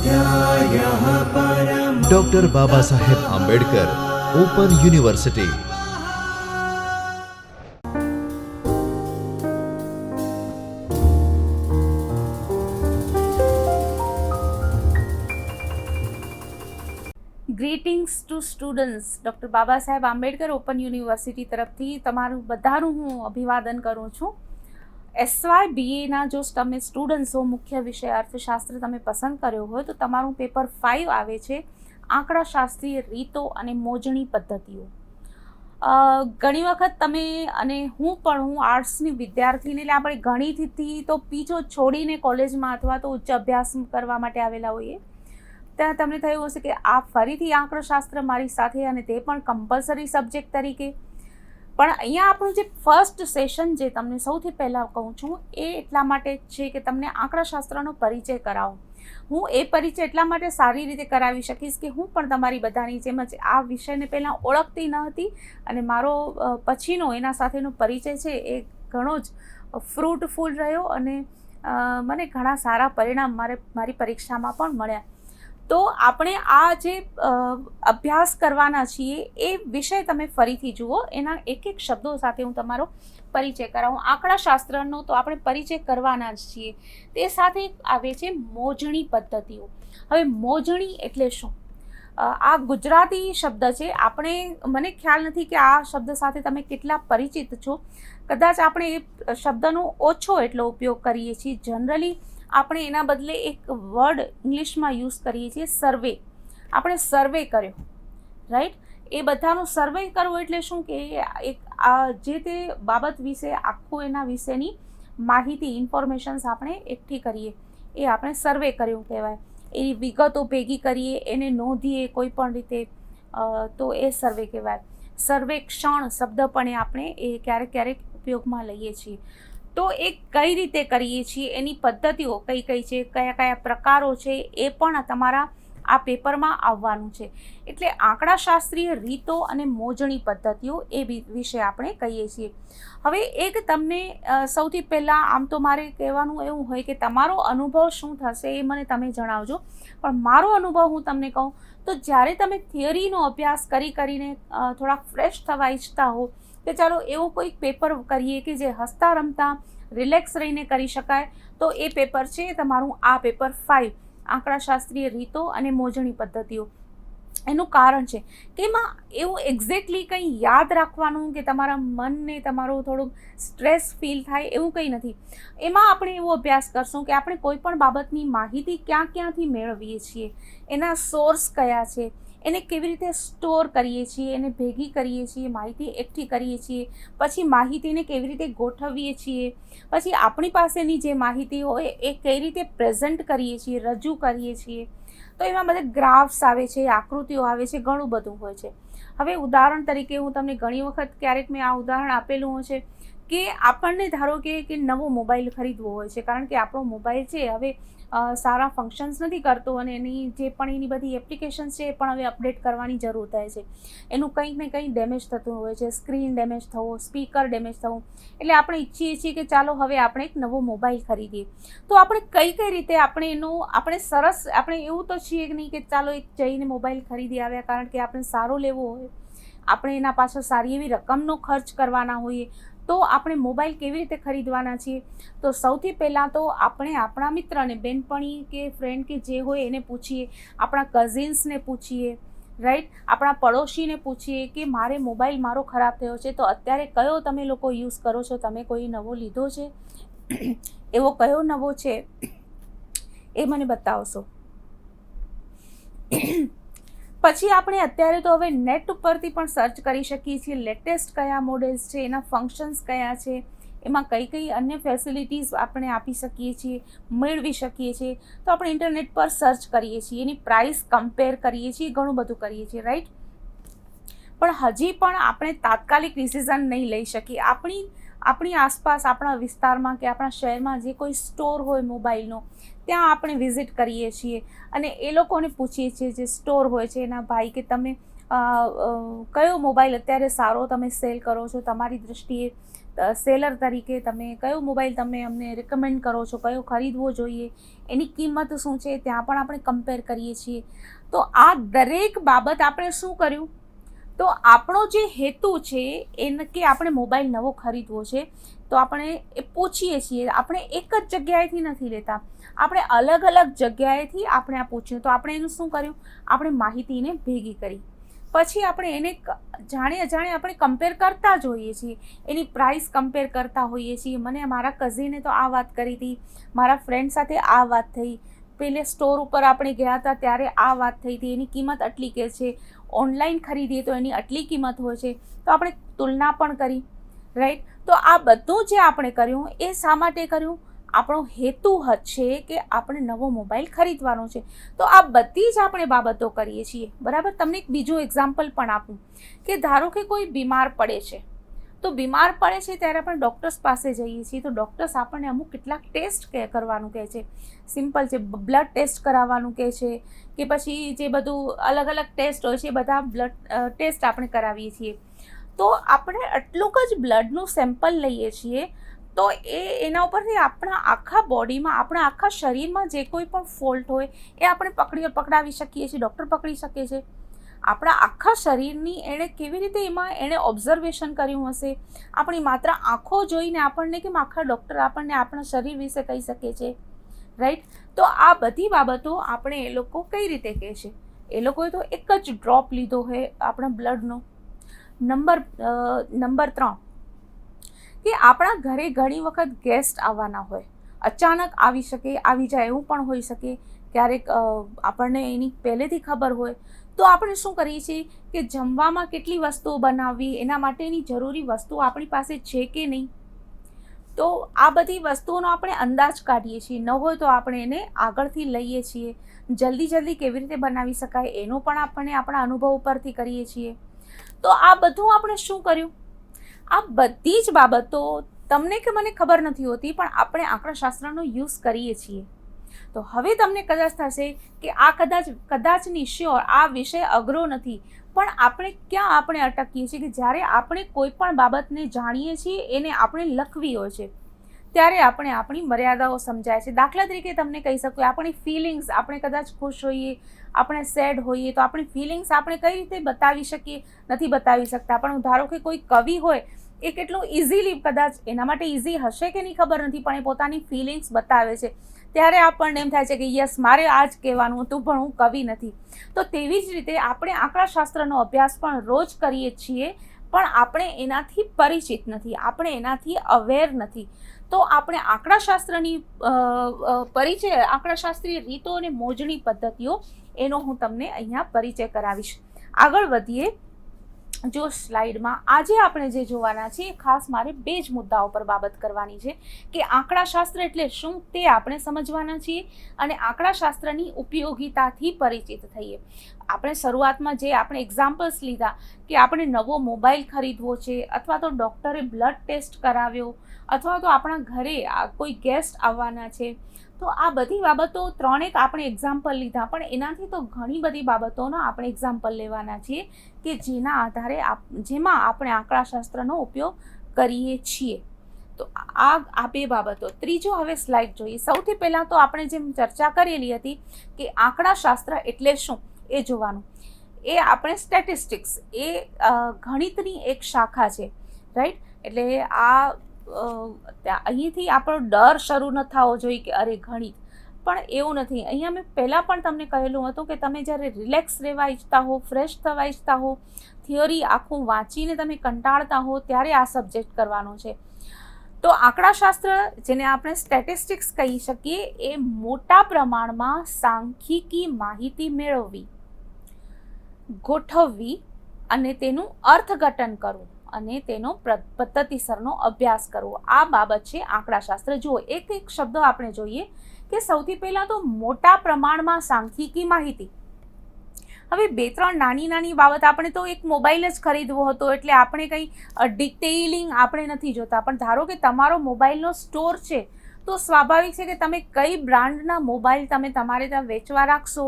स्वाध्यायः परमः। Doctor Baba Saheb Ambedkar open university. Greetings to students. Doctor Baba Saheb Ambedkar open university તરફથી તમારું બધાનું હું અભિવાદન કરું છું. SY BAના જો તમે સ્ટુડન્ટ્સ હો, મુખ્ય વિષય અર્થશાસ્ત્ર તમે પસંદ કર્યો હોય તો તમારું પેપર 5 આવે છે આંકડાશાસ્ત્રીય રીતો અને મોજણી પદ્ધતિઓ. ઘણી વખત તમે અને હું આર્ટ્સની વિદ્યાર્થીને, એટલે આપણે ગણિતથી તો પીછો છોડીને કોલેજમાં અથવા તો ઉચ્ચ અભ્યાસ કરવા માટે આવેલા હોઈએ, ત્યાં તમને થયું હશે કે આ ફરીથી આંકડાશાસ્ત્ર મારી સાથે, અને તે પણ કમ્પલસરી સબ્જેક્ટ તરીકે. પણ અહીંયા આપણું જે ફર્સ્ટ સેશન જે તમને સૌથી પહેલાં કહું છું એ એટલા માટે છે કે તમને આંકડાશાસ્ત્રનો પરિચય કરાવું. હું એ પરિચય એટલા માટે સારી રીતે કરાવી શકીશ કે હું પણ તમારી બધાની જેમ જ આ વિષયને પહેલાં ઓળખતી ન હતી, અને મારો પછીનો એના સાથેનો પરિચય છે એ ઘણો જ ફ્રૂટફુલ રહ્યો, અને મને ઘણા સારા પરિણામ મારી પરીક્ષામાં પણ મળ્યા. તો આપણે આ જે અભ્યાસ કરવાના છીએ એ વિષય તમે ફરીથી જુઓ, એના એક એક શબ્દો સાથે હું તમારો પરિચય કરાવું. આંકડાશાસ્ત્રનો તો આપણે પરિચય કરવાના જ છીએ. તે સાથે આવે છે મોજણી પદ્ધતિઓ. હવે મોજણી એટલે શું? આ ગુજરાતી શબ્દ છે. મને ખ્યાલ નથી કે આ શબ્દ સાથે તમે કેટલા પરિચિત છો. કદાચ આપણે એ શબ્દનો ઓછો એટલો ઉપયોગ કરીએ છીએ. જનરલી આપણે એના બદલે એક વર્ડ ઇંગ્લિશમાં યુઝ કરીએ છીએ, સર્વે. આપણે સર્વે કર્યો, રાઈટ? એ બધાનો સર્વે કરવો એટલે શું કે જે તે બાબત વિશે આખું એના વિશેની માહિતી, ઇન્ફોર્મેશન્સ આપણે એકઠી કરીએ, એ આપણે સર્વે કર્યું કહેવાય. એની વિગતો ભેગી કરીએ, એને નોંધીએ કોઈ પણ રીતે, તો એ સર્વે કહેવાય. સર્વેક્ષણ શબ્દ પણ આપણે એ ક્યારેક ક્યારેક ઉપયોગમાં લઈએ છીએ. તો એ કઈ રીતે કરીએ છીએ, એની પદ્ધતિઓ કઈ કઈ છે, કયા કયા પ્રકારો છે, એ પણ તમારા આ પેપરમાં આવવાનું છે. એટલે આંકડાશાસ્ત્રીય રીતો અને મોજણી પદ્ધતિઓ એ વિશે આપણે કહીએ છીએ. હવે એક તમને સૌથી પહેલાં આમ તો મારે કહેવાનું એવું હોય કે તમારો અનુભવ શું થશે એ મને તમે જણાવજો. પણ મારો અનુભવ હું તમને કહું તો જ્યારે તમે થિયરીનો અભ્યાસ કરીને થોડાક ફ્રેશ થવા ઈચ્છતા હો કે ચાલો એવું કોઈક પેપર કરીએ કે જે હસતા રમતા રિલેક્સ રહીને કરી શકાય, તો એ પેપર છે તમારું આ પેપર 5, આંકડાશાસ્ત્રીય રીતો અને મોજણી પદ્ધતિઓ. એનું કારણ છે કે એમાં એવું એક્ઝેક્ટલી કંઈ યાદ રાખવાનું કે તમારા મનને તમારું થોડુંક સ્ટ્રેસ ફીલ થાય એવું કંઈ નથી. એમાં આપણે એવો અભ્યાસ કરશું કે આપણે કોઈ પણ બાબતની માહિતી ક્યાંથી મેળવીએ છીએ, એના સોર્સ કયા છે, એને કેવી રીતે સ્ટોર કરીએ છીએ, એને ભેગી કરીએ છીએ, માહિતી એકઠી કરીએ છીએ, પછી માહિતીને કેવી રીતે ગોઠવીએ છીએ, પછી આપણી પાસેની જે માહિતી હોય એ કઈ રીતે પ્રેઝન્ટ કરીએ છીએ, રજૂ કરીએ છીએ. તો એમાં બધા ગ્રાફ્સ આવે છે, આકૃતિઓ આવે છે, ઘણું બધું હોય છે. હવે ઉદાહરણ તરીકે હું તમને ઘણી વખત ક્યારેક મેં આ ઉદાહરણ આપેલું હોય છે કે આપણને ધારો કે નવો મોબાઈલ ખરીદવો હોય છે, કારણ કે આપણો મોબાઈલ છે હવે સારા ફંક્શન્સ નથી કરતો, અને એની બધી એપ્લિકેશન્સ છે એ પણ હવે અપડેટ કરવાની જરૂર થાય છે. એનું કંઈક ને કંઈ ડેમેજ થતું હોય છે, સ્ક્રીન ડેમેજ થવો, સ્પીકર ડેમેજ થવું. એટલે આપણે ઈચ્છીએ છીએ કે ચાલો હવે આપણે એક નવો મોબાઈલ ખરીદીએ. તો આપણે કઈ રીતે આપણે એવું તો છીએ કે નહીં કે ચાલો એક જઈને મોબાઈલ ખરીદી આવ્યા, કારણ કે આપણે સારો લેવો હોય, આપણે એના પાછળ સારી એવી રકમનો ખર્ચ કરવાના હોઈએ, તો આપણે મોબાઈલ કેવી રીતે ખરીદવાના છીએ? તો સૌથી પહેલાં તો આપણે આપણા મિત્રને, બેનપણી કે ફ્રેન્ડ કે જે હોય એને પૂછીએ, આપણા કઝિન્સને પૂછીએ, રાઈટ? આપણા પડોશીને પૂછીએ કે મારે મોબાઈલ મારો ખરાબ થયો છે, તો અત્યારે કયો તમે લોકો યુઝ કરો છો, તમે કોઈ નવો લીધો છે, એવો કયો નવો છે એ મને બતાવશો. પછી આપણે અત્યારે તો હવે નેટ ઉપરથી પણ સર્ચ કરી શકીએ છીએ, લેટેસ્ટ કયા મોડેલ્સ છે, એના ફંક્શન્સ કયા છે, એમાં કઈ કઈ અન્ય ફેસિલિટીઝ આપણે આપી શકીએ છીએ, મેળવી શકીએ છીએ. તો આપણે ઇન્ટરનેટ પર સર્ચ કરીએ છીએ, એની પ્રાઇસ કમ્પેર કરીએ છીએ, ઘણું બધું કરીએ છીએ, રાઈટ? પણ હજી પણ આપણે તાત્કાલિક ડિસિઝન નહીં લઈ શકીએ. આપણી આસપાસ, આપણા વિસ્તારમાં કે આપણા શહેરમાં જે કોઈ સ્ટોર હોય મોબાઈલનો, ત્યાં આપણે વિઝિટ કરીએ છીએ અને એ લોકોને પૂછીએ છીએ, જે સ્ટોર હોય છે એના ભાઈ, કે તમે કયો મોબાઈલ અત્યારે સારો તમે સેલ કરો છો તમારી દૃષ્ટિએ, સેલર તરીકે તમે કયો મોબાઈલ તમે અમને રિકમેન્ડ કરો છો, કયો ખરીદવો જોઈએ, એની કિંમત શું છે, ત્યાં પણ આપણે કમ્પેર કરીએ છીએ. તો આ દરેક બાબત આપણે શું કર્યું, તો આપણો જે હેતુ છે એને કે આપણે મોબાઈલ નવો ખરીદવો છે, તો આપણે એ પૂછીએ છીએ. આપણે એક જ જગ્યાએથી નથી લેતા, આપણે અલગ અલગ જગ્યાએથી આપણે આ પૂછ્યું. તો આપણે એનું શું કર્યું, આપણે માહિતીને ભેગી કરી, પછી આપણે એને જાણે અજાણે આપણે કમ્પેર કરતા જ હોઈએ છીએ, એની પ્રાઇસ કમ્પેર કરતા હોઈએ છીએ. મને મારા કઝિને તો આ વાત કરી હતી, મારા ફ્રેન્ડ સાથે આ વાત થઈ, પેલે સ્ટોર ઉપર આપણે ગયા હતા ત્યારે આ વાત થઈ હતી, એની કિંમત આટલી કે છે, ઓનલાઈન ખરીદીએ તો એની આટલી કિંમત હોય છે. તો આપણે તુલના પણ કરી, રાઈટ. તો આ બધું જે આપણે કર્યું એ શા માટે કર્યું, આપણો હેતુ છે કે આપણે નવો મોબાઈલ ખરીદવાનો છે. તો આ બધી જ આપણે બાબતો કરીએ છીએ, બરાબર. તમને એક બીજું એક્ઝામ્પલ પણ આપું કે ધારો કે કોઈ બીમાર પડે છે, તો બીમાર પડે છે ત્યારે આપણે ડૉક્ટર્સ પાસે જઈએ છીએ, તો ડૉક્ટર્સ આપણને અમુક કેટલાક ટેસ્ટ કરવાનું કહે છે. સિમ્પલ છે, બ્લડ ટેસ્ટ કરાવવાનું કહે છે, કે પછી જે બધું અલગ અલગ ટેસ્ટ હોય છે એ બધા બ્લડ ટેસ્ટ આપણે કરાવીએ છીએ. તો આપણે આટલું જ બ્લડનું સેમ્પલ લઈએ છીએ, તો એના ઉપરથી આપણા આખા બોડીમાં, આપણા આખા શરીરમાં જે કોઈ પણ ફોલ્ટ હોય એ આપણે પકડાવી શકીએ છીએ, ડૉક્ટર પકડી શકે છે. આપણા આખા શરીરની એણે કેવી રીતે એમાં એણે ઓબ્ઝર્વેશન કર્યું હશે, આપણી માત્ર આંખો જોઈને આપણને કેમ આખા ડૉક્ટર આપણને આપણા શરીર વિશે કહી શકે છે, રાઈટ. તો આ બધી બાબતો આપણે એ લોકો કઈ રીતે કહે છે, એ લોકોએ તો એક જ ડ્રોપ લીધો હોય આપણા બ્લડનો. નંબર 3 કે આપણા ઘરે ઘણી વખત ગેસ્ટ આવવાના હોય, અચાનક આવી શકે, આવી જાય એવું પણ હોઈ શકે. ક્યારેક આપણને એની પહેલેથી ખબર હોય, તો આપણે શું કરીએ છીએ કે જમવામાં કેટલી વસ્તુઓ બનાવવી, એના માટેની જરૂરી વસ્તુઓ આપણી પાસે છે કે નહીં. તો આ બધી વસ્તુઓનો આપણે અંદાજ કાઢીએ છીએ, ન હોય તો આપણે એને આગળથી લઈએ છીએ. જલ્દી કેવી રીતે બનાવી શકાય એનું પણ આપણે આપણા અનુભવ ઉપરથી કરીએ છીએ. તો આ બધું આપણે શું કર્યું, આ બધી જ બાબતો તમને કે મને ખબર નથી હોતી, પણ આપણે આંકડાશાસ્ત્રનો યુઝ કરીએ છીએ. તો હવે તમને કદાચ થશે કે આ કદાચની શ્યોર આ વિષય અઘરો નથી, પણ આપણે ક્યાં આપણે અટકીએ છીએ કે જ્યારે આપણે કોઈ પણ બાબતને જાણીએ છીએ એને આપણે લખવી હોય છે, ત્યારે આપણે આપણી મર્યાદાઓ સમજાય છે. દાખલા તરીકે તમને કહી શકું, આપણી ફિલિંગ્સ, આપણે કદાચ ખુશ હોઈએ, આપણે સેડ હોઈએ, તો આપણી ફિલિંગ્સ આપણે કઈ રીતે બતાવી શકીએ, નથી બતાવી શકતા. પણ ધારો કે કોઈ કવિ હોય, એ કેટલું ઇઝીલી, કદાચ એના માટે ઇઝી હશે કે નહીં ખબર નથી, પણ એ પોતાની ફિલિંગ્સ બતાવે છે, ત્યારે આપણને એમ થાય છે કે યસ, મારે આ જ કહેવાનું હતું, પણ હું કવિ નથી. તો તેવી જ રીતે આપણે આંકડાશાસ્ત્રનો અભ્યાસ પણ રોજ કરીએ છીએ, પણ આપણે એનાથી પરિચિત નથી, આપણે એનાથી અવેર નથી. તો આપણે આંકડાશાસ્ત્રની પરિચય, આંકડાશાસ્ત્રીય રીતો અને મોજણી પદ્ધતિઓ, એનો હું તમને અહીંયા પરિચય કરાવીશ. આગળ વધીએ. જો સ્લાઇડમાં આજે આપણે જે જોવાના છે, ખાસ મારે 2 જ મુદ્દાઓ પર બાબત કરવાની છે કે આંકડાશાસ્ત્ર એટલે શું તે આપણે સમજવાના છીએ, અને આંકડાશાસ્ત્રની ઉપયોગિતાથી પરિચિત થઈએ. આપણે શરૂઆતમાં જે આપણે એક્ઝામ્પલ્સ લીધા કે આપણે નવો મોબાઈલ ખરીદવો છે, અથવા તો ડૉક્ટરે બ્લડ ટેસ્ટ કરાવ્યો, અથવા તો આપણા ઘરે કોઈ ગેસ્ટ આવવાના છે, તો આ બધી બાબતો 3 આપણે એક્ઝામ્પલ લીધા, પણ એનાથી તો ઘણી બધી બાબતોના આપણે એક્ઝામ્પલ લેવાના છીએ કે જેના આધારે જેમાં આપણે આંકડાશાસ્ત્રનો ઉપયોગ કરીએ છીએ. તો આ 2 બાબતો. ત્રીજો હવે સ્લાઇડ જોઈએ. સૌથી પહેલાં તો આપણે જેમ ચર્ચા કરેલી હતી કે આંકડાશાસ્ત્ર એટલે શું એ જોવાનું. એ આપણે સ્ટેટિસ્ટિક્સ, એ ગણિતની એક શાખા છે, રાઈટ. એટલે આ અહીંથી આપણો ડર શરૂ ન થવો જોઈએ કે અરે ગણિત, પણ એવું નથી. અહીંયા મેં પહેલાં પણ તમને કહેલું હતું કે તમે જ્યારે રિલેક્સ રહેવા ઈચ્છતા હો, ફ્રેશ થવા ઈચ્છતા હો, થિયરી આખું વાંચીને તમે કંટાળતા હો, ત્યારે આ સબ્જેક્ટ કરવાનો છે. તો આંકડાશાસ્ત્ર, જેને આપણે સ્ટેટિસ્ટિક્સ કહી શકીએ, એ મોટા પ્રમાણમાં સાંખ્યિકી માહિતી મેળવવી, ગોઠવવી અને તેનું અર્થઘટન કરવું અને તેનો પદ્ધતિસરનો અભ્યાસ કરવો, આ બાબત છે આંકડાશાસ્ત્ર. જુઓ, એક શબ્દ આપણે જોઈએ કે સૌથી પહેલાં તો મોટા પ્રમાણમાં સાંખ્યિકી માહિતી. હવે 2-3 નાની બાબત, આપણે તો એક મોબાઈલ જ ખરીદવો હતો એટલે આપણે કંઈ ડિટેઇલિંગ આપણે નથી જોતા, પણ ધારો કે તમારો મોબાઈલનો સ્ટોર છે, તો સ્વાભાવિક છે કે તમે કઈ બ્રાન્ડના મોબાઈલ તમે તમારે ત્યાં વેચવા રાખશો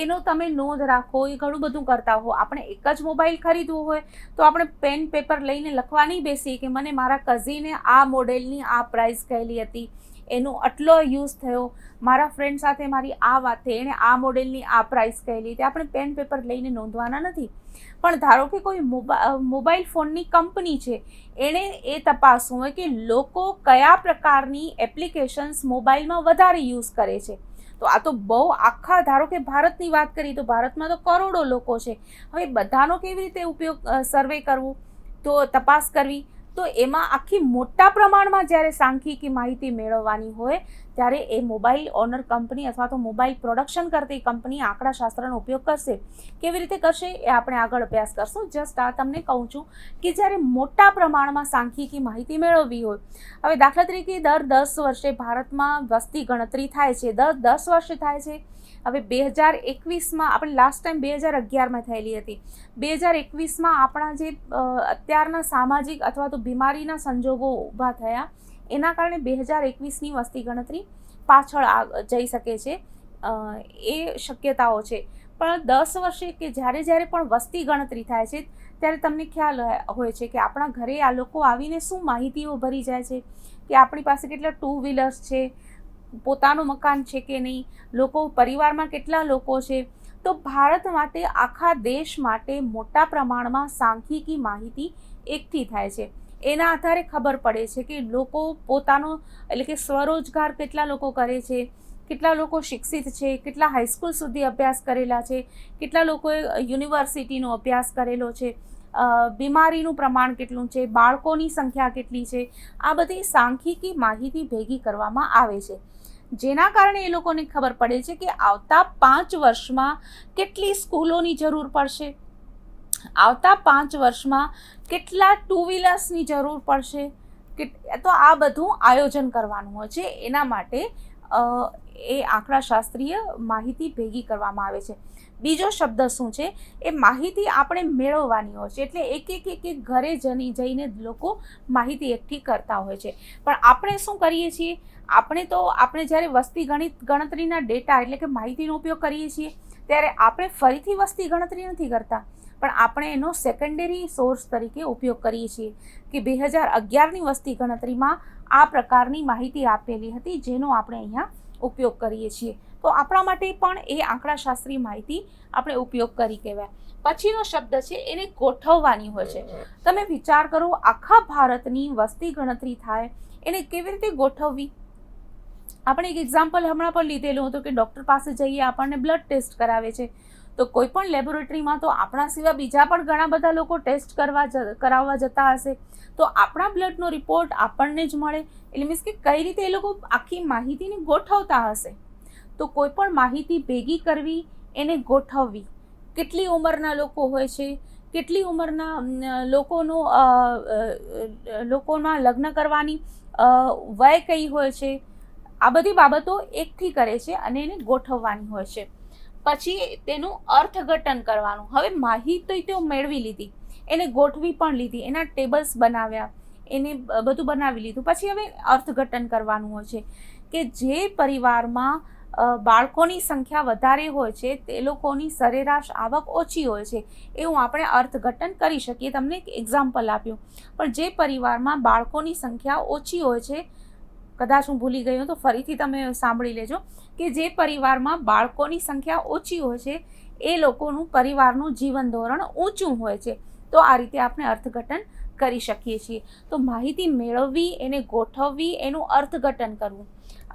એનો તમે નોંધ રાખો, એ ઘણું બધું કરતા હો. આપણે એક જ મોબાઈલ ખરીદવો હોય તો આપણે પેન પેપર લઈને લખવા નહીં બેસીએ કે મને મારા કઝિને આ મોડેલની આ પ્રાઇસ કહેલી હતી, એનો આટલો યુઝ થયો, મારા ફ્રેન્ડ સાથે મારી આ વાત થઈ, એણે આ મોડેલની આ પ્રાઇસ કહેલી હતી. આપણે પેન પેપર લઈને નોંધવાના નથી. પણ ધારો કે કોઈ મોબાઈલ ફોનની કંપની છે, એણે એ તપાસવું હોય કે લોકો કયા પ્રકારની એપ્લિકેશન્સ મોબાઈલમાં વધારે યુઝ કરે છે. તો આ તો બહુ આખા, ધારો કે ભારતની વાત કરીએ તો ભારતમાં તો કરોડો લોકો છે. હવે બધાનો કેવી રીતે ઉપયોગ સર્વે કરવું, તો તપાસ કરવી, તો એમાં આખી મોટા પ્રમાણમાં જ્યારે સાંખ્યિકી માહિતી મેળવવાની હોય ત્યારે એ મોબાઈલ ઓનર કંપની અથવા તો મોબાઈલ પ્રોડક્શન કરતી કંપની આંકડાશાસ્ત્રનો ઉપયોગ કરશે. કેવી રીતે કરશે એ આપણે આગળ અભ્યાસ કરશું. જસ્ટ આ તમને કહું છું કે જ્યારે મોટા પ્રમાણમાં સાંખ્યિકી માહિતી મેળવવી હોય, હવે દાખલા તરીકે દર 10 વર્ષે ભારતમાં વસ્તી ગણતરી થાય છે, દર 10 વર્ષે થાય છે. હવે 2021માં આપણે લાસ્ટ ટાઈમ 2011માં થયેલી હતી. 2021માં આપણા જે અત્યારના સામાજિક અથવા તો બીમારીના સંજોગો ઊભા થયા એના કારણે 2021ની વસ્તી ગણતરી પાછળ જઈ શકે છે, એ શક્યતાઓ છે. પણ 10 વર્ષે કે જ્યારે પણ વસ્તી ગણતરી થાય છે ત્યારે તમને ખ્યાલ હોય છે કે આપણા ઘરે આ લોકો આવીને શું માહિતીઓ ભરી જાય છે કે આપણી પાસે કેટલા 2 વ્હીલર્સ છે, પોતાનું મકાન છે કે નહીં, લોકો પરિવારમાં કેટલા લોકો છે. તો ભારત માટે, આખા દેશ માટે મોટા પ્રમાણમાં સાંખ્યિકી માહિતી એકઠી થાય છે. એના આધારે ખબર પડે છે કે લોકો પોતાનો એટલે કે સ્વરોજગાર કેટલા લોકો કરે છે, કેટલા લોકો શિક્ષિત છે, કેટલા હાઈસ્કૂલ સુધી અભ્યાસ કરેલા છે, કેટલા લોકોએ યુનિવર્સિટીનો અભ્યાસ કરેલો છે, બીમારીનું પ્રમાણ કેટલું છે, બાળકોની સંખ્યા કેટલી છે. આ બધી સાંખ્યિકી માહિતી ભેગી કરવામાં આવે છે, જેના કારણે એ લોકોને ખબર પડે છે કે આવતા 5 વર્ષમાં કેટલી સ્કૂલોની જરૂર પડશે, આવતા 5 વર્ષમાં કેટલા 2 વ્હીલર્સની જરૂર પડશે. તો આ બધું આયોજન કરવાનું હોય છે. એના માટે એ આંકડાશાસ્ત્રીય માહિતી ભેગી કરવામાં આવે છે. બીજો શબ્દ શું છે, એ માહિતી આપણે મેળવવાની હોય છે. એટલે એક ઘરે જઈને લોકો માહિતી એકઠી કરતા હોય છે. પણ આપણે શું કરીએ છીએ, આપણે જ્યારે વસ્તી ગણતરીના ડેટા એટલે કે માહિતીનો ઉપયોગ કરીએ છીએ ત્યારે આપણે ફરીથી વસ્તી ગણતરી નથી કરતા, પણ આપણે એનો સેકન્ડરી સોર્સ તરીકે ઉપયોગ કરીએ છીએ કે 2011ની વસ્તી ગણતરીમાં આ પ્રકારની માહિતી આપેલી હતી, જેનો આપણે અહીંયા ઉપયોગ કરીએ છીએ. તો આપણા માટે પણ એ આંકડાશાસ્ત્રીય માહિતી આપણે ઉપયોગ કરી કહેવાય. પછીનો શબ્દ છે એને ગોઠવવાની હોય છે. તમે વિચાર કરો, આખા ભારતની વસ્તી ગણતરી થાય એને કેવી રીતે ગોઠવવી. આપણે એક એક્ઝામ્પલ હમણાં પણ લીધેલું હતું કે ડૉક્ટર પાસે જઈએ, આપણને બ્લડ ટેસ્ટ કરાવે છે, તો કોઈ પણ લેબોરેટરીમાં તો આપણા સિવાય બીજા પણ ઘણા બધા લોકો ટેસ્ટ કરાવવા જતા હશે. તો આપણા બ્લડનો રિપોર્ટ આપણને જ મળે, એટલે મીન્સ કે કઈ રીતે એ લોકો આખી માહિતીને ગોઠવતા હશે. તો કોઈ પણ માહિતી ભેગી કરવી, એને ગોઠવવી. કેટલી ઉંમરના લોકો હોય છે, કેટલી ઉંમરના લોકોના લગ્ન કરવાની વય કઈ હોય છે, આ બધી બાબતો એકઠી કરે છે અને એને ગોઠવવાની હોય છે. પછી તેનું અર્થઘટન કરવાનું. હવે માહિતી તો મેળવી લીધી, એને ગોઠવી પણ લીધી, એના ટેબલ્સ બનાવ્યા, એને બધું બનાવી લીધું. પછી હવે અર્થઘટન કરવાનું હોય છે કે જે પરિવારમાં બાળકોની સંખ્યા વધારે હોય છે તે લોકોની સરેરાશ આવક ઓછી હોય છે, એવું આપણે અર્થઘટન કરી શકીએ. તમને એક એક્ઝામ્પલ આપ્યું. પણ જે પરિવારમાં બાળકોની સંખ્યા ઓછી હોય છે, કદાચ હું ભૂલી ગઈ તો ફરીથી તમે સાંભળી લેજો, કે જે પરિવારમાં બાળકોની સંખ્યા ઓછી હોય છે એ લોકોનું પરિવારનું જીવન ધોરણ ઊંચું હોય છે. તો આ રીતે આપણે અર્થઘટન કરી શકીએ છીએ. તો માહિતી મેળવવી, એને ગોઠવવી, એનું અર્થઘટન કરવું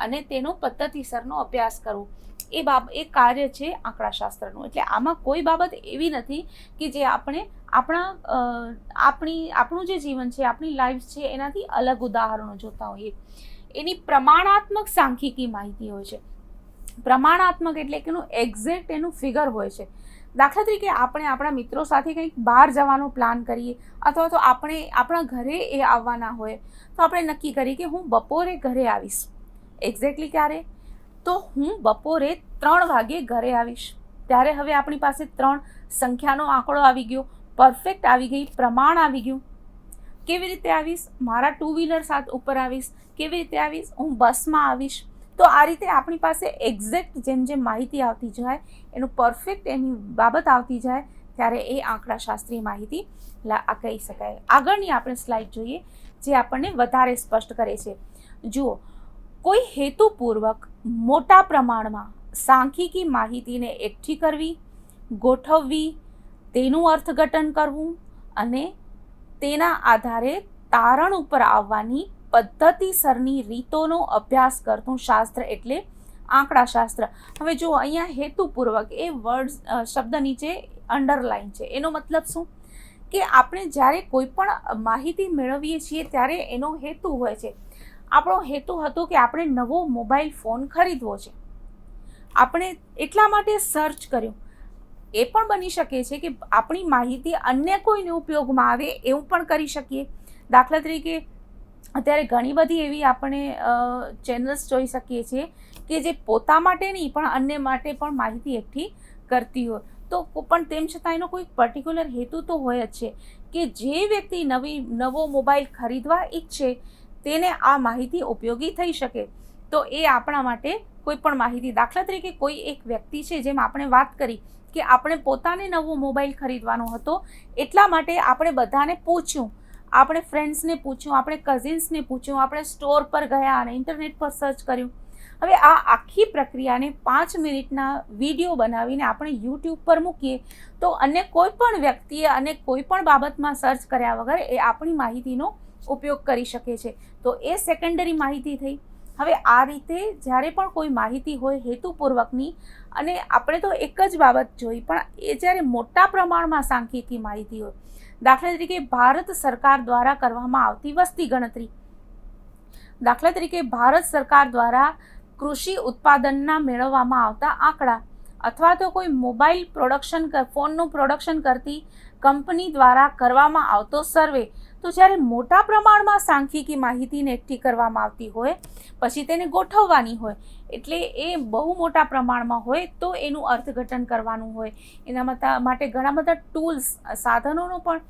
અને તેનો પદ્ધતિસરનો અભ્યાસ કરવો, એ કાર્ય છે આંકડાશાસ્ત્રનું. એટલે આમાં કોઈ બાબત એવી નથી કે જે આપણે આપણું જે જીવન છે, આપણી લાઈફ છે, એનાથી અલગ ઉદાહરણો જોતા હોઈએ. એની પ્રમાણાત્મક સાંખ્યિકી માહિતી હોય છે. પ્રમાણાત્મક એટલે કે એનું એક્ઝેક્ટ એનું ફિગર હોય છે. દાખલા તરીકે આપણે આપણા મિત્રો સાથે કંઈક બહાર જવાનો પ્લાન કરીએ, અથવા તો આપણે આપણા ઘરે એ આવવાના હોય, તો આપણે નક્કી કરીએ કે હું બપોરે ઘરે આવીશ. એક્ઝેક્ટલી ક્યારે? તો હું બપોરે 3 વાગે ઘરે આવીશ. ત્યારે હવે આપણી પાસે 3 સંખ્યાનો આંકડો આવી ગયો, પરફેક્ટ આવી ગઈ, પ્રમાણ આવી ગયું. કેવી રીતે આવીશ, મારા ટુ વ્હીલર સાથે ઉપર આવીશ, કેવી રીતે આવીશ, હું બસમાં આવીશ. તો આ રીતે આપણી પાસે એક્ઝેક્ટ જેમ જેમ માહિતી આવતી જાય, એનું પરફેક્ટ એની બાબત આવતી જાય, ત્યારે એ આંકડાશાસ્ત્રીય માહિતી કહી શકાય. આગળની આપણે સ્લાઇડ જોઈએ, જે આપણને વધારે સ્પષ્ટ કરે છે. જુઓ, કોઈ હેતુપૂર્વક મોટા પ્રમાણમાં સાંખ્યિકી માહિતીને એકઠી કરવી, ગોઠવવી, તેનું અર્થઘટન કરવું અને તેના આધારે તારણ ઉપર આવવાની પદ્ધતિસરની રીતોનો અભ્યાસ કરતું શાસ્ત્ર એટલે આંકડાશાસ્ત્ર. હવે જુઓ, અહીંયા હેતુપૂર્વક એ વર્ડ શબ્દ નીચે અંડરલાઇન છે. એનો મતલબ શું કે આપણે જ્યારે કોઈ પણ માહિતી મેળવીએ છીએ ત્યારે એનો હેતુ હોય છે. આપણો હેતુ હતો કે આપણે નવો મોબાઈલ ફોન ખરીદવો છે, આપણે એટલા માટે સર્ચ કર્યું. એ પણ બની શકે છે કે આપણી માહિતી અન્ય કોઈને ઉપયોગમાં આવે, એવું પણ કરી શકીએ. દાખલા તરીકે અત્યારે ઘણી બધી એવી આપણે ચેનલ્સ જોઈ શકીએ છીએ કે જે પોતા માટે નહીં પણ અન્ય માટે પણ માહિતી એકઠી કરતી હોય. તો પણ તેમ છતાં એનો કોઈ પર્ટિક્યુલર હેતુ તો હોય જ છે કે જે વ્યક્તિ નવો મોબાઈલ ખરીદવા ઈચ્છે તેને આ માહિતી ઉપયોગી થઈ શકે. તો એ આપણા માટે કોઈ પણ માહિતી, દાખલા તરીકે કોઈ એક વ્યક્તિ છે, જેમ આપણે વાત કરી કે આપણે પોતાને નવો મોબાઈલ ખરીદવાનો હતો, એટલા માટે આપણે બધાને પૂછ્યું, આપણે ફ્રેન્ડ્સને પૂછ્યું, આપણે કઝિન્સને પૂછ્યું, આપણે સ્ટોર પર ગયા અને ઇન્ટરનેટ પર સર્ચ કર્યું. હવે આ આખી પ્રક્રિયાને 5 મિનિટના વિડીયો બનાવીને આપણે યુટ્યુબ પર મૂકીએ તો અન્ય કોઈ પણ વ્યક્તિએ અને કોઈ પણ બાબતમાં સર્ચ કર્યા વગર એ આપણી માહિતીનો ઉપયોગ કરી શકે છે. તો એ સેકન્ડરી માહિતી થઈ. હવે આ રીતે જ્યારે પણ કોઈ માહિતી હોય હેતુપૂર્વકની, અને આપણે તો એક જ બાબત જોઈ, પણ એ જ્યારે મોટા પ્રમાણમાં સાંખ્યિકી માહિતી હોય, દાખલા તરીકે ભારત સરકાર દ્વારા કરવામાં આવતી વસ્તી ગણતરી, દાખલા તરીકે ભારત સરકાર દ્વારા કૃષિ ઉત્પાદનના મેળવવામાં આવતા આંકડા, અથવા તો કોઈ મોબાઈલ ફોનનું પ્રોડક્શન કરતી કંપની દ્વારા કરવામાં આવતો સર્વે. તો જ્યારે મોટા પ્રમાણમાં સાંખ્યિકી માહિતીને એકઠી કરવામાં આવતી હોય, પછી તેને ગોઠવવાની હોય, એટલે એ બહુ મોટા પ્રમાણમાં હોય તો એનું અર્થઘટન કરવાનું હોય. એના માટે ઘણા બધા ટૂલ્સ, સાધનોનો પણ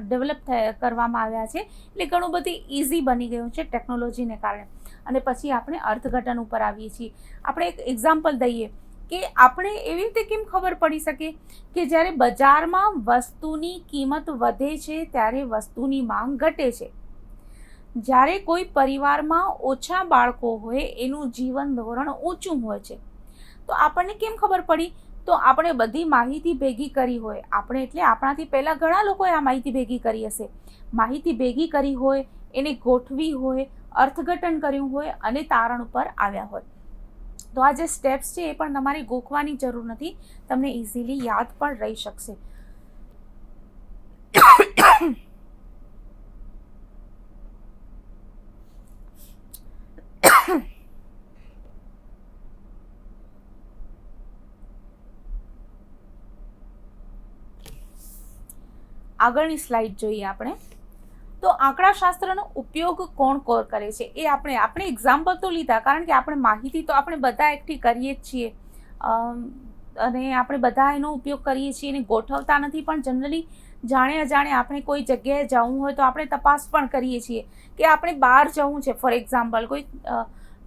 ડેવલપ કરવામાં આવ્યા છે. એટલે ઘણું બધી ઇઝી બની ગયું છે ટેકનોલોજીને કારણે. અને પછી આપણે અર્થઘટન ઉપર આવીએ છીએ. આપણે એક એક્ઝામ્પલ દઈએ કે આપણે એવી રીતે કેમ ખબર પડી શકે કે જ્યારે બજારમાં વસ્તુની કિંમત વધે છે ત્યારે વસ્તુની માંગ ઘટે છે. જ્યારે કોઈ પરિવારમાં ઓછા બાળકો હોય, એનું જીવન ધોરણ ઊંચું હોય છે, તો આપણને કેમ ખબર પડી? તો આપણે બધી માહિતી ભેગી કરી હોય, આપણે એટલે આપણાથી પહેલાં ઘણા લોકોએ આ માહિતી ભેગી કરી હશે. માહિતી ભેગી કરી હોય, એને ગોઠવી હોય, અર્થઘટન કર્યું હોય અને તારણ ઉપર આવ્યા હોય. તો આ જે સ્ટેપ્સ છે એ પણ તમારે ગોખવાની જરૂર નથી, તમને ઇઝીલી યાદ પણ રહી શકશે. આગળની સ્લાઇડ જોઈએ આપણે. તો આંકડાશાસ્ત્રનો ઉપયોગ કોણ કોણ કરે છે એ આપણે એક્ઝામ્પલ તો લીધા, કારણ કે આપણે માહિતી તો આપણે બધા એકઠી કરીએ જ છીએ અને આપણે બધા એનો ઉપયોગ કરીએ છીએ અને ગોઠવતા નથી. પણ જનરલી જાણે અજાણે આપણે કોઈ જગ્યાએ જવું હોય તો આપણે તપાસ પણ કરીએ છીએ કે આપણે બહાર જવું છે, ફોર એક્ઝામ્પલ કોઈ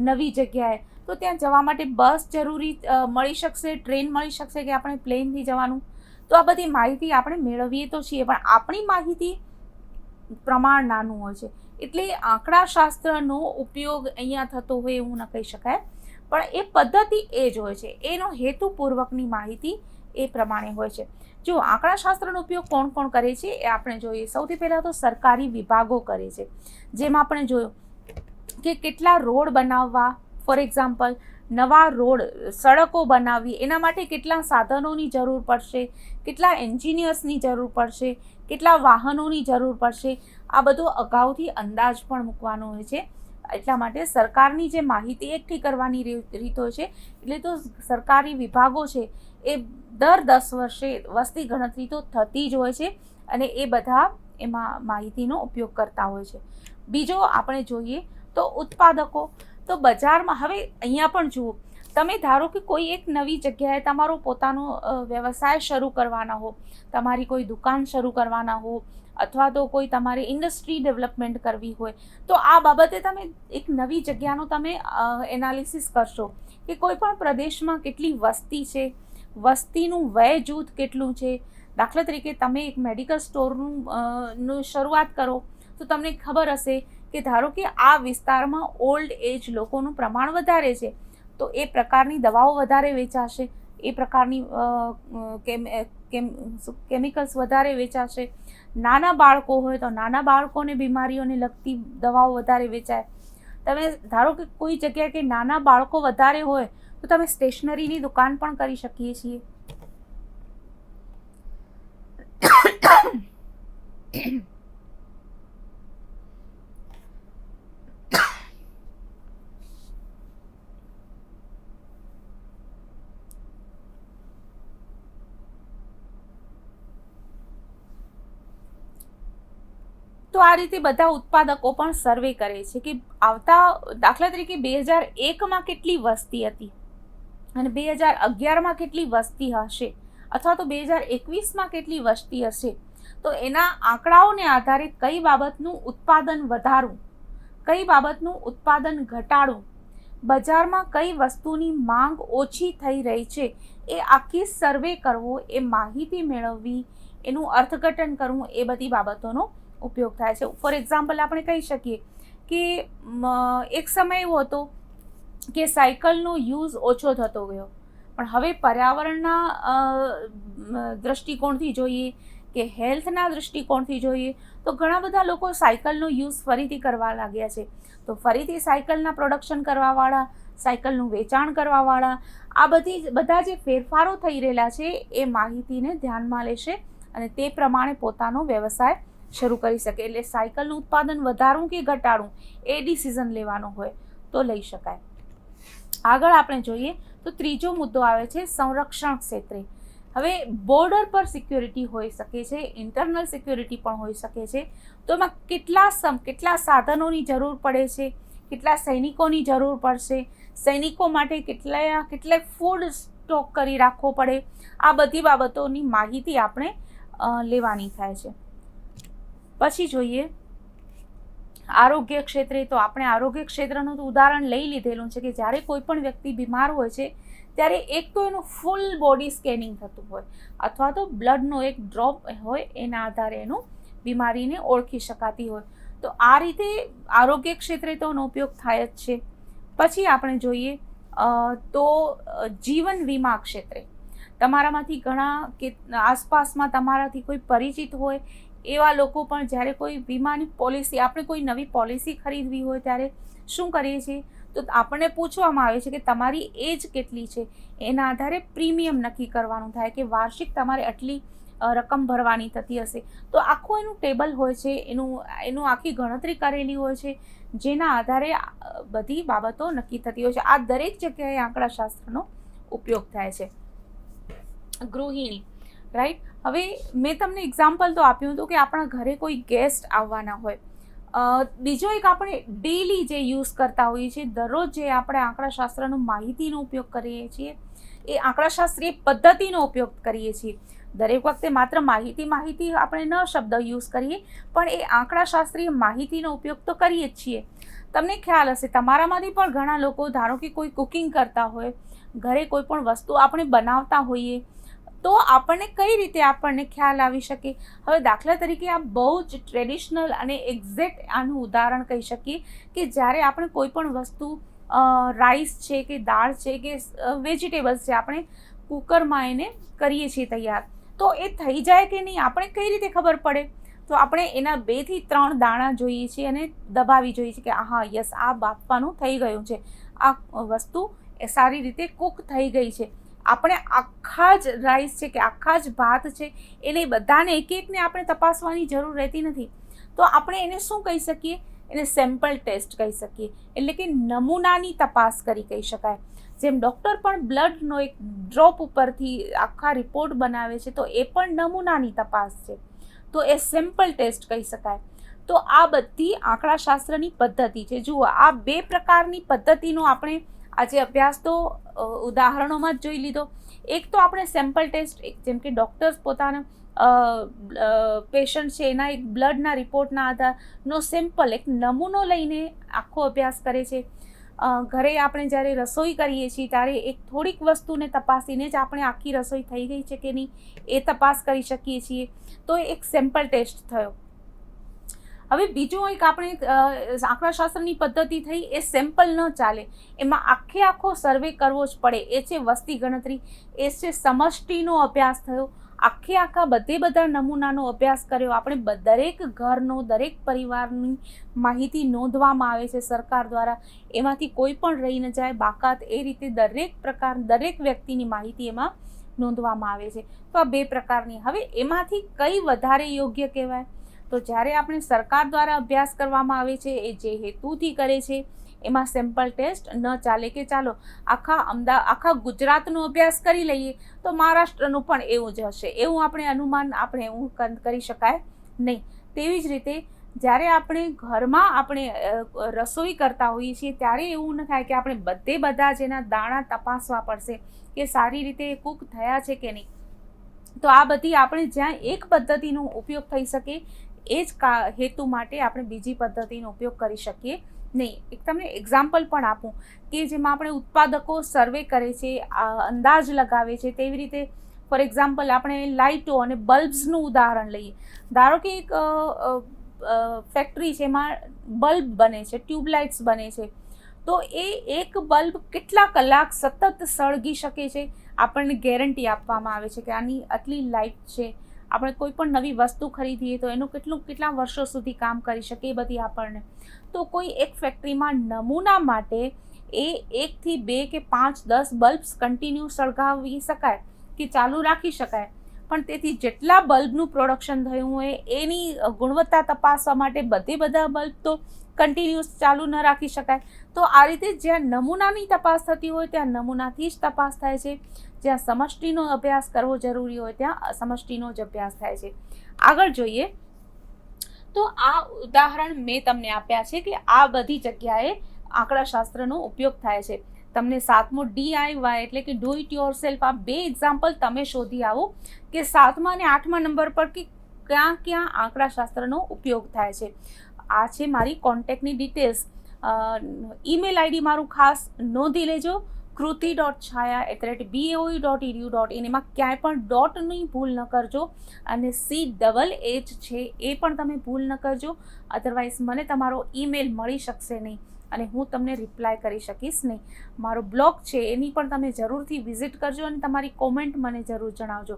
નવી જગ્યાએ, તો ત્યાં જવા માટે બસ જરૂરી મળી શકશે, ટ્રેન મળી શકશે કે આપણે પ્લેનથી જવાનું. તો આ બધી માહિતી આપણે મેળવીએ તો છીએ, પણ આપણી માહિતી પ્રમાણ નાનું હોય છે. એટલે આંકડાશાસ્ત્રનો ઉપયોગ અહીંયા થતો હોય એવું ન કહી શકાય, પણ એ પદ્ધતિ એ જ હોય છે, એનો હેતુપૂર્વકની માહિતી એ પ્રમાણે હોય છે. જો આંકડાશાસ્ત્રનો ઉપયોગ કોણ કોણ કરે છે એ આપણે જોઈએ. સૌથી પહેલાં તો સરકારી વિભાગો કરે છે. જેમ આપણે જોયું કે કેટલા રોડ બનાવવા, ફોર એક્ઝામ્પલ નવા રોડ, સડકો બનાવવી, એના માટે કેટલા સાધનોની જરૂર પડશે, કેટલા એન્જિનિયર્સની જરૂર પડશે, કેટલા વાહનોની જરૂર પડશે, આ બધો અગાઉથી અંદાજ પણ મૂકવાનો હોય છે. એટલા માટે સરકારની જે માહિતી એકઠી કરવાની રીત હોય છે, એટલે તો સરકારી વિભાગો છે એ દર 10 વર્ષે વસ્તી ગણતરી તો થતી જ હોય છે અને એ બધા એમાં માહિતીનો ઉપયોગ કરતા હોય છે. બીજો આપણે જોઈએ તો ઉત્પાદકો. તો બજારમાં હવે અહીંયા પણ જુઓ, તમે ધારો કે કોઈ એક નવી જગ્યાએ તમારો પોતાનો વ્યવસાય શરૂ કરવાના હો, તમારી કોઈ દુકાન શરૂ કરવાના હો, અથવા તો કોઈ તમારે ઇન્ડસ્ટ્રી ડેવલપમેન્ટ કરવી હોય, તો આ બાબતે તમે એક નવી જગ્યાનો તમે એનાલિસિસ કરશો કે કોઈ પણ પ્રદેશમાં કેટલી વસ્તી છે, વસ્તીનું વય જૂથ કેટલું છે. દાખલા તરીકે તમે એક મેડિકલ સ્ટોરનું શરૂઆત કરો તો તમને ખબર હશે કે ધારો કે આ વિસ્તારમાં ઓલ્ડ એજ લોકોનું પ્રમાણ વધારે છે, તો એ પ્રકારની દવાઓ વધારે વેચાશે, એ પ્રકારની કેમિકલ્સ વધારે વેચાશે. નાના બાળકો હોય તો નાના બાળકોને બીમારીઓને લગતી દવાઓ વધારે વેચાય. તમે ધારો કે કોઈ જગ્યાએ કે નાના બાળકો વધારે હોય તો તમે સ્ટેશનરીની દુકાન પણ કરી શકીએ છીએ. તો આ રીતે બધા ઉત્પાદકો પણ સર્વે કરે છે કે આવતા દાખલા તરીકે 2001માં કેટલી વસ્તી હતી અને 2011માં કેટલી વસ્તી હશે, અથવા તો 2021માં કેટલી વસ્તી હશે. તો એના આંકડાઓને આધારે કઈ બાબતનું ઉત્પાદન વધારવું, કઈ બાબતનું ઉત્પાદન ઘટાડવું, બજારમાં કઈ વસ્તુની માંગ ઓછી થઈ રહી છે, એ આખી સર્વે કરવો, એ માહિતી મેળવવી, એનું અર્થઘટન કરવું, એ બધી બાબતોનો ઉપયોગ થાય છે. ફોર એક્ઝામ્પલ આપણે કહી શકીએ કે એક સમય એવો હતો કે સાયકલનો યુઝ ઓછો થતો ગયો, પણ હવે પર્યાવરણના દૃષ્ટિકોણથી જોઈએ કે હેલ્થના દૃષ્ટિકોણથી જોઈએ તો ઘણા બધા લોકો સાયકલનો યુઝ ફરીથી કરવા લાગ્યા છે. તો ફરીથી સાયકલના પ્રોડક્શન કરવાવાળા, સાયકલનું વેચાણ કરવાવાળા, આ બધા જે ફેરફારો થઈ રહેલા છે એ માહિતીને ધ્યાનમાં લેશે અને તે પ્રમાણે પોતાનો વ્યવસાય શરૂ કરી શકે. એટલે સાયકલનું ઉત્પાદન વધારવું કે ઘટાડવું એ ડિસિઝન લેવાનો હોય તો લઈ શકાય. આગળ આપણે જોઈએ તો ત્રીજો મુદ્દો આવે છે સંરક્ષણ ક્ષેત્રે. હવે બોર્ડર પર સિક્યોરિટી હોઈ શકે છે, ઇન્ટરનલ સિક્યોરિટી પણ હોઈ શકે છે. તો એમાં કેટલા સાધનોની જરૂર પડે છે, કેટલા સૈનિકોની જરૂર પડશે, સૈનિકો માટે કેટલા ફૂડ સ્ટોક કરી રાખવો પડે, આ બધી બાબતોની માહિતી આપણે લેવાની થાય છે. પછી જોઈએ આરોગ્ય ક્ષેત્રે. તો આપણે આરોગ્ય ક્ષેત્રનું તો ઉદાહરણ લઈ લીધેલું છે કે જ્યારે કોઈ પણ વ્યક્તિ બીમાર હોય છે ત્યારે એક તો એનું ફૂલ બોડી સ્કેનિંગ થતું હોય, અથવા તો બ્લડનો એક ડ્રોપ હોય, એના આધારે એનું બીમારીને ઓળખી શકાતી હોય. તો આ રીતે આરોગ્ય ક્ષેત્રે તો એનો ઉપયોગ થાય જ છે. પછી આપણે જોઈએ તો જીવન વીમા ક્ષેત્રે. તમારામાંથી ઘણા કે આસપાસમાં તમારાથી કોઈ પરિચિત હોય એવા લોકો પણ જ્યારે કોઈ વીમાની પોલિસી, આપણે કોઈ નવી પોલિસી ખરીદવી હોય ત્યારે શું કરીએ છીએ, તો આપણને પૂછવામાં આવે છે કે તમારી એજ કેટલી છે, એના આધારે પ્રીમિયમ નક્કી કરવાનું થાય કે વાર્ષિક તમારે આટલી રકમ ભરવાની થતી હશે. તો આખું એનું ટેબલ હોય છે, એનું આખી ગણતરી કરેલી હોય છે, જેના આધારે બધી બાબતો નક્કી થતી હોય છે. આ દરેક જગ્યાએ આંકડાશાસ્ત્રનો ઉપયોગ થાય છે. ગૃહિણી, રાઈટ. હવે મેં તમને એક્ઝામ્પલ તો આપ્યું હતું કે આપણા ઘરે કોઈ ગેસ્ટ આવવાના હોય. બીજો એક આપણે ડેલી જે યુઝ કરતા હોઈએ છીએ, દરરોજ જે આપણે આંકડાશાસ્ત્રનો માહિતીનો ઉપયોગ કરીએ છીએ, એ આંકડાશાસ્ત્રીય પદ્ધતિનો ઉપયોગ કરીએ છીએ. દરેક વખતે માત્ર માહિતી આપણે ન શબ્દ યુઝ કરીએ, પણ એ આંકડાશાસ્ત્રીય માહિતીનો ઉપયોગ તો કરીએ જ છીએ. તમને ખ્યાલ હશે, તમારામાંથી પણ ઘણા લોકો ધારો કે કોઈ કુકિંગ કરતા હોય, ઘરે કોઈ પણ વસ્તુ આપણે બનાવતા હોઈએ, તો આપણને કઈ રીતે આપણને ખ્યાલ આવી શકે. હવે દાખલા તરીકે આ બહુ જ ટ્રેડિશનલ અને એક્ઝેક્ટ આનું ઉદાહરણ કહી શકીએ કે જ્યારે આપણે કોઈ પણ વસ્તુ રાઈસ છે કે દાળ છે કે વેજીટેબલ્સ છે, આપણે કુકરમાં એને કરીએ છીએ તૈયાર, તો એ થઈ જાય કે નહીં આપણે કઈ રીતે ખબર પડે. તો આપણે એના 2 થી 3 દાણા જોઈએ છીએ અને દબાવી જોઈએ છીએ કે હા યસ, આ બાફવાનું થઈ ગયું છે, આ વસ્તુ એ સારી રીતે કૂક થઈ ગઈ છે. આપણે આખા જ રાઈસ છે કે આખા જ ભાત છે એને બધાને એક એકને આપણે તપાસવાની જરૂર રહેતી નથી. તો આપણે એને શું કહી શકીએ, એને સેમ્પલ ટેસ્ટ કહી શકીએ, એટલે કે નમૂનાની તપાસ કહી શકાય. જેમ ડૉક્ટર પણ બ્લડનો એક ડ્રોપ ઉપરથી આખા રિપોર્ટ બનાવે છે, તો એ પણ નમૂનાની તપાસ છે, તો એ સેમ્પલ ટેસ્ટ કહી શકાય. તો આ બધી આંકડાશાસ્ત્રની પદ્ધતિ છે. જુઓ, આ 2 પ્રકારની પદ્ધતિનો આપણે આજે અભ્યાસ તો ઉદાહરણોમાં જ જોઈ લીધો. એક તો આપણે સેમ્પલ ટેસ્ટ, જેમ કે ડૉક્ટર્સ પોતાના પેશન્ટ છે એના એક બ્લડના રિપોર્ટના આધારનો સેમ્પલ, એક નમૂનો લઈને આખો અભ્યાસ કરે છે. ઘરે આપણે જ્યારે રસોઈ કરીએ છીએ ત્યારે એક થોડીક વસ્તુને તપાસીને જ આપણે આખી રસોઈ થઈ ગઈ છે કે નહીં એ તપાસ કરી શકીએ છીએ. તો એક સેમ્પલ ટેસ્ટ થયો. હવે બીજું એક આપણે આંકડાશાસ્ત્રની પદ્ધતિ થઈ, એ સેમ્પલ ન ચાલે, એમાં આખો સર્વે કરવો જ પડે. એ છે વસ્તી ગણતરી, એ છે સમષ્ટિનો અભ્યાસ થયો. આખા બધા નમૂનાનો અભ્યાસ કર્યો આપણે. દરેક ઘરનો, દરેક પરિવારની માહિતી નોંધવામાં આવે છે સરકાર દ્વારા. એમાંથી કોઈ પણ રહી ન જાય બાકાત, એ રીતે દરેક વ્યક્તિની માહિતી એમાં નોંધવામાં આવે છે. તો આ 2 પ્રકારની. હવે એમાંથી કઈ વધારે યોગ્ય કહેવાય? તો જ્યારે આપણે સરકાર દ્વારા અભ્યાસ કરવામાં આવે છે, એ જે હેતુથી કરે છે, એમાં સેમ્પલ ટેસ્ટ ન ચાલે. કે ચાલો આખા ગુજરાતનો અભ્યાસ કરી લઈએ તો મહારાષ્ટ્રનું પણ એવું જ હશે, એવું આપણે એવું કરી શકાય નહીં. તેવી જ રીતે જ્યારે આપણે ઘરમાં રસોઈ કરતા હોઈએ છીએ ત્યારે એવું ન થાય કે આપણે બધા જ એના દાણા તપાસવા પડશે કે સારી રીતે કૂક થયા છે કે નહીં. તો આ બધી આપણે જ્યાં એક પદ્ધતિનો ઉપયોગ થઈ શકે એ જ હેતુ માટે આપણે બીજી પદ્ધતિનો ઉપયોગ કરી શકીએ નહીં. એક તમને એક્ઝામ્પલ પણ આપું કે જેમાં આપણે ઉત્પાદકો સર્વે કરે છે, અંદાજ લગાવે છે. તેવી રીતે ફોર એક્ઝામ્પલ આપણે લાઇટો અને બલ્બ્સનું ઉદાહરણ લઈએ. ધારો કે એક ફેક્ટરી છે, એમાં બલ્બ બને છે, ટ્યુબલાઇટ્સ બને છે. તો એ એક બલ્બ કેટલા કલાક સતત સળગી શકે છે, આપણને ગેરંટી આપવામાં આવે છે કે આની આટલી લાઇટ છે. આપણે કોઈ પણ નવી વસ્તુ ખરીદીએ તો એનું કેટલા વર્ષો સુધી કામ કરી શકે એ બધી આપણને. તો કોઈ એક ફેક્ટરીમાં નમૂના માટે એ 1 થી 2 કે 5, 10 બલ્બ્સ કન્ટિન્યુ સળગાવી શકાય કે ચાલુ રાખી શકાય. પણ તેથી જેટલા બલ્બનું પ્રોડક્શન થયું હોય એની ગુણવત્તા તપાસવા માટે બધા બલ્બ તો કન્ટિન્યુઅસ ચાલુ ન રાખી શકાય. તો આ રીતે જ્યાં નમૂનાની તપાસ થતી હોય ત્યાં નમૂનાથી જ તપાસ થાય છે. જ્યાં સમષ્ટિનો અભ્યાસ કરવો જરૂરી હોય ત્યાં સમષ્ટિનો જ અભ્યાસ થાય છે. આગળ જોઈએ તો આ ઉદાહરણ મેં તમને આપ્યા છે કે આ બધી જગ્યાએ આંકડાશાસ્ત્રનો ઉપયોગ થાય છે. તમને 7મો DIY એટલે કે ડુ ઇટ યોર સેલ્ફ, આ 2 એક્ઝામ્પલ તમે શોધી આવો કે 7મા અને 8મા નંબર પર કે ક્યાં આંકડાશાસ્ત્રનો ઉપયોગ થાય છે. આ છે મારી કોન્ટેક્ટની ડિટેલ્સ. ઈમેલ આઈડી મારું ખાસ નોંધી લેજો, kruti.chaya@boe.edu.in. એમાં ક્યાંય પણ ડોટની ભૂલ ન કરજો અને CHH છે એ પણ તમે ભૂલ ન કરજો. અધરવાઇઝ મને તમારો ઈમેલ મળી શકશે નહીં અને હું તમને રિપ્લાય કરી શકીશ નહીં. મારો બ્લોગ છે એની પણ તમે જરૂરથી વિઝિટ કરજો અને તમારી કોમેન્ટ મને જરૂર જણાવજો.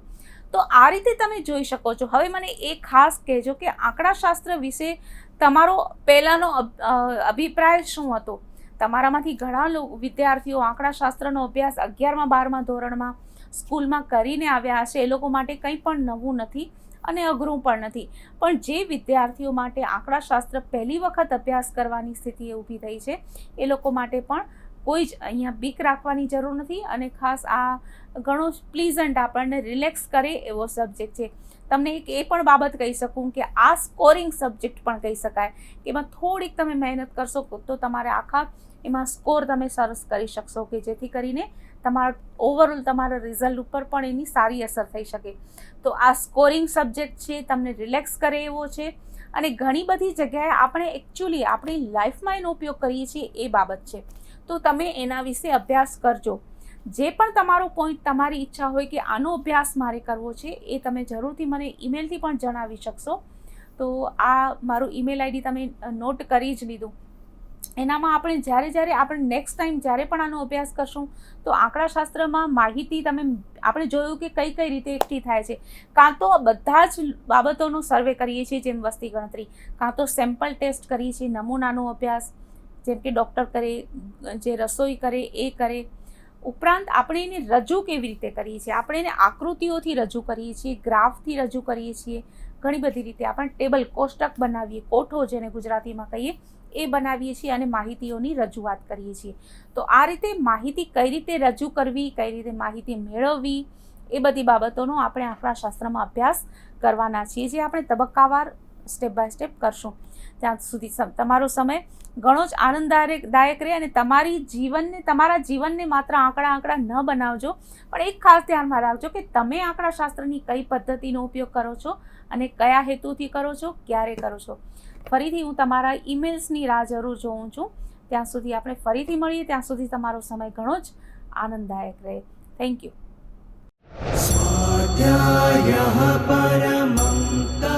તો આ રીતે તમે જોઈ શકો છો. હવે મને એ ખાસ કહેજો કે આંકડાશાસ્ત્ર વિશે તમારો પહેલાંનો અભિપ્રાય શું હતો? તમારામાંથી ઘણા વિદ્યાર્થીઓ આંકડાશાસ્ત્રનો અભ્યાસ 11મા 12મા ધોરણમાં સ્કૂલમાં કરીને આવ્યા હશે. એ લોકો માટે કંઈ પણ નવું નથી અને અઘરું પણ નથી. પણ જે વિદ્યાર્થીઓ માટે આંકડાશાસ્ત્ર પહેલી વખત અભ્યાસ કરવાની સ્થિતિ ઊભી થઈ છે એ લોકો માટે પણ કોઈ જ અહીંયા બીક રાખવાની જરૂર નથી. અને ખાસ આ ઘણો પ્લીઝન્ટ, આપણને રિલેક્સ કરે એવો સબ્જેક્ટ છે. તમને એક એ પણ બાબત કહી શકું કે આ સ્કોરિંગ સબ્જેક્ટ પણ કહી શકાય કે એમાં થોડીક તમે મહેનત કરશો તો તમારે એમાં સ્કોર તમે સરસ કરી શકશો કે જેથી કરીને ઓવરઓલ તમારા રિઝલ્ટ ઉપર પણ એની સારી અસર થઈ શકે. તો આ સ્કોરિંગ સબ્જેક્ટ છે, તમને રિલેક્સ કરે એવો છે. અને ઘણી બધી જગ્યાએ આપણે એકચ્યુઅલી આપણી લાઈફમાં એનો ઉપયોગ કરીએ છીએ એ બાબત છે. તો તમે એના વિશે અભ્યાસ કરજો. જે પણ તમારો પોઈન્ટ, તમારી ઈચ્છા હોય કે આનો અભ્યાસ મારે કરવો છે એ તમે જરૂરથી મને ઈમેલથી પણ જણાવી શકશો. તો આ મારું ઈમેલ આઈડી તમે નોટ કરી જ લીધું. એનામાં આપણે આપણે નેક્સ્ટ ટાઈમ જ્યારે પણ આનો અભ્યાસ કરશું તો આંકડાશાસ્ત્રમાં માહિતી આપણે જોયું કે કઈ રીતે એકઠી થાય છે. કાં તો બધા જ બાબતોનો સર્વે કરીએ છીએ જેમ વસ્તી ગણતરી, કાં તો સેમ્પલ ટેસ્ટ કરીએ છીએ, નમૂનાનો અભ્યાસ જેમ કે ડૉક્ટર કરે, જે રસોઈ કરે એ કરે. ઉપરાંત આપણે એને રજૂ કેવી રીતે કરીએ છીએ? આપણે એને આકૃતિઓથી રજૂ કરીએ છીએ, ગ્રાફથી રજૂ કરીએ છીએ, ઘણી બધી રીતે આપણે ટેબલ, કોષ્ટક બનાવીએ, કોઠો જેને ગુજરાતીમાં કહીએ એ બનાવીએ છીએ અને માહિતીઓની રજૂઆત કરીએ છીએ. તો આ રીતે માહિતી કઈ રીતે રજૂ કરવી, કઈ રીતે માહિતી મેળવવી, એ બધી બાબતોનો આપણે આંકડાશાસ્ત્રમાં અભ્યાસ કરવાના છીએ, જે આપણે તબક્કાવાર સ્ટેપ બાય સ્ટેપ કરશું. ત્યાં સુધી તમારો સમય ઘણો જ આનંદદાયક રહે અને તમારા જીવનને માત્ર આંકડા ન બનાવજો, પણ એક ખાસ ધ્યાનમાં રાખજો કે તમે આંકડાશાસ્ત્રની કઈ પદ્ધતિનો ઉપયોગ કરો છો અને કયા હેતુથી કરો છો, ક્યારે કરો છો. ફરીથી હું તમારા ઈમેલ્સની રાહ જરૂર જોઉં છું. ત્યાં સુધી આપણે ફરીથી મળીએ, ત્યાં સુધી તમારો સમય ઘણો જ આનંદદાયક રહે. Thank you. स्वाध्यायः परमं